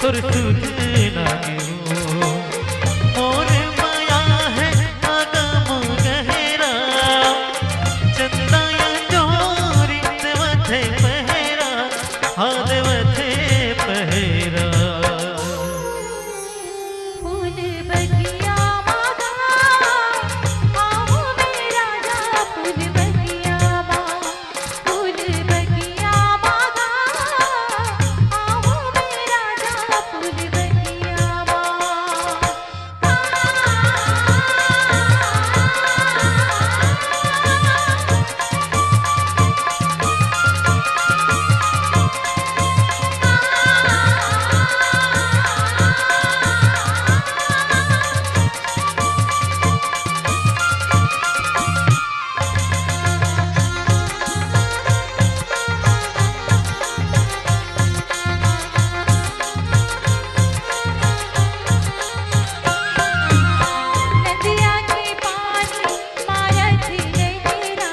और तुझे लागे हो मोर माया है आगम गहरा चंदाया चोरी देवथे पहरा हाँ देवथे पहरा फूल बगिया मागा आओ मेरा जा फूल बगिया फूल बगिया मागा आओ मेरा जा फूल बगिया नदिया के पानी मारत लहरा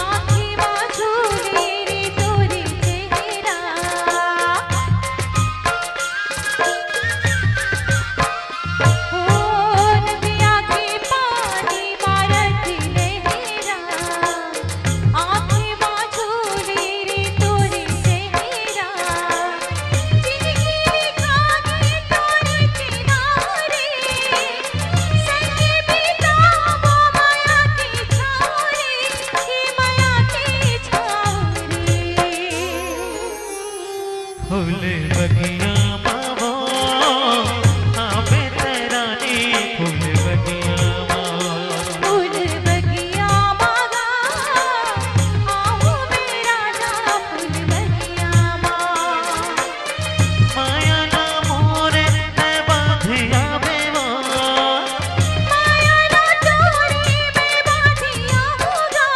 आँखी मासूरी रे तोरे चेहरा ओ नदिया के पानी मारत लहरा आँखी मासूरी रे तोरे चेहरा जिंदगी खागी तोरे किनारे संगे बितावो माया की छावरे हे माया की छावरे फूल बगिया मावो आवे तेरानी फूल बगिया फूल बगिया मागा आओ मेरा जा फूल बगिया माया ना मोरे ते बाधिया बेवा माया ना चोरी में बाधिया होगा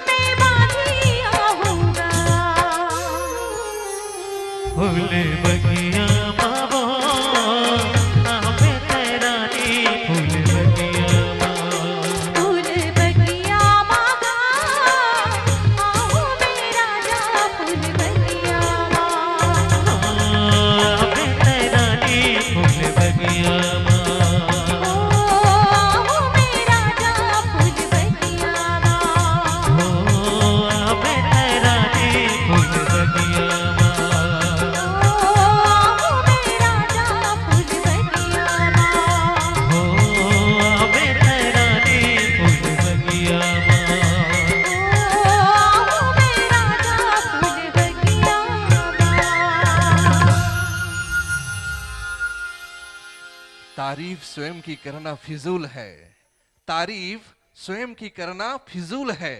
मैं बाधिया होगा फूल बगिया मावो आवे तेरानी फूल बगिया फूल बगिया मागा आओ मेरा जा फूल बगिया आवे तेरानी फूल बगिया आओ मेरा जा फूल बगिया आवे तेरानी फूल बगिया आओ मेरा जा फूल बगिया हो आवे तेरानी फूल बगिया आओ मेरा जा फूल बगिया तारीफ स्वयं की करना फिजूल है, तारीफ स्वयं की करना फिजूल है।